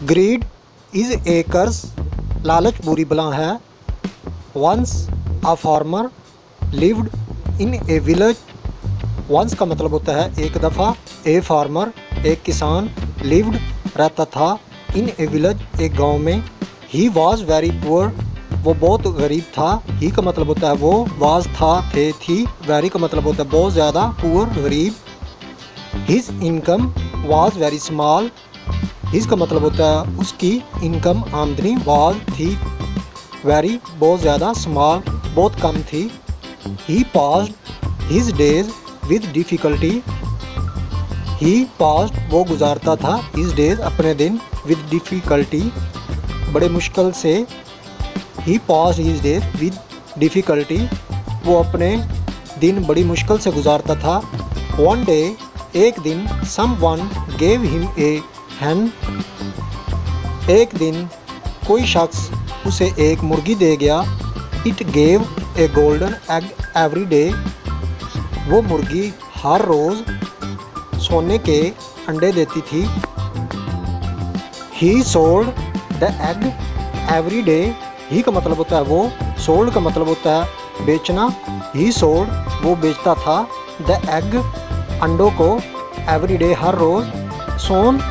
Grid is a कर्स, लालच बुरी बला है। Once a farmer lived in a village, once का मतलब होता है एक दफ़ा, ए फार्मर एक किसान, लिव्ड रहता था, इन ए विलेज एक गांव में। ही वॉज वेरी पुअर, वो बहुत गरीब था। ही का मतलब होता है वो, वाज था, थे, थी। वेरी का मतलब होता है बहुत ज़्यादा, पुअर गरीब। His income was very small, his का मतलब होता है उसकी इनकम आमदनी, वाज थी, वेरी बहुत ज़्यादा, स्मॉल बहुत कम थी। He passed his days with difficulty, he passed वो गुजारता था, हिज डेज अपने दिन, विद डिफ़िकल्टी बड़े मुश्किल से। He passed his days with difficulty, वो अपने दिन बड़ी मुश्किल से गुजारता था। वन डे एक दिन, someone gave him a hen, एक दिन कोई शख्स उसे एक मुर्गी दे गया। It gave a golden egg every day, वो मुर्गी हर रोज़ सोने के अंडे देती थी। He sold the egg every day, he का मतलब होता है वो, सोल्ड का मतलब होता है बेचना। ही सोल्ड वो बेचता था, द एग अंडों को, एवरी डे हर रोज़। Soon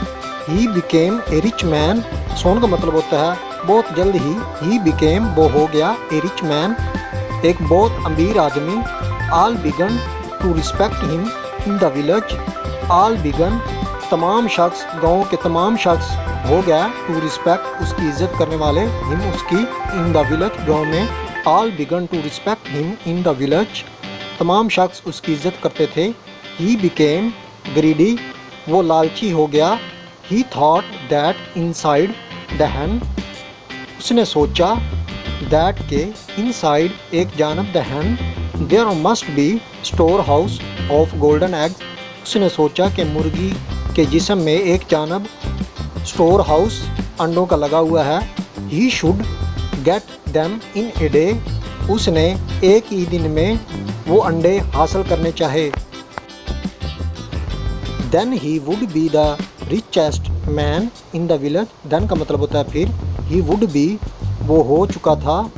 he became a rich man, soon का मतलब होता है बहुत जल्द ही बिकेम वो हो गया, ए रिच मैन एक बहुत अमीर आदमी। All began to respect him in the village, all began तमाम शख्स, गाँव के तमाम शख्स हो गया, टू रिस्पेक्ट उसकी इज़्ज़त करने वाले, हिम उसकी, इन द विलेज गाँव में। All began to respect him in the village, तमाम शख्स उसकी इज़्ज़त करते थे। ही बिकेम ग्रीडी, वो लालची हो गया। He thought that inside the hen, उसने सोचा, दैट के इनसाइड एक जानब, the hen there must be store house of golden eggs, उसने सोचा कि मुर्गी के जिस्म में एक जानब स्टोर हाउस अंडों का लगा हुआ है। He should get them in a day, उसने एक ही दिन में वो अंडे हासिल करने चाहे। Then he would be the richest man in the village, then का मतलब होता है फिर। ही वुड बी वो हो चुका था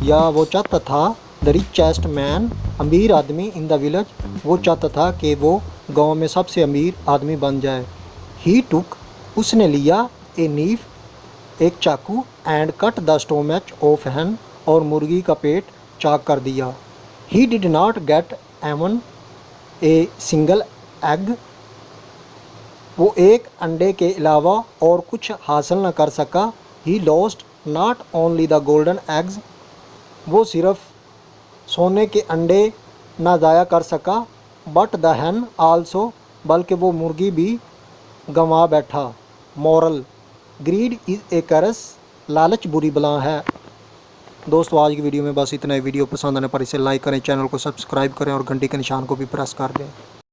या वो चाहता था, द रिचेस्ट मैन अमीर आदमी, इन द विलेज वो चाहता था कि वो गांव में सबसे अमीर आदमी बन जाए। ही टुक उसने लिया, ए नीफ एक चाकू, and cut the stomach of hen और मुर्गी का पेट चाक कर दिया। He did not get even a single egg, वो एक अंडे के अलावा और कुछ हासिल न कर सका। He lost not only the golden eggs, वो सिर्फ सोने के अंडे ना ज़ाया कर सका, बट द हैन आल्सो, बल्कि वो मुर्गी भी गंवा बैठा। मॉरल, ग्रीड इज़ ए कर्स, लालच बुरी बला है। दोस्तों आज की वीडियो में बस इतना ही। वीडियो पसंद आने पर इसे लाइक करें, चैनल को सब्सक्राइब करें और घंटी के निशान को भी प्रेस कर दें।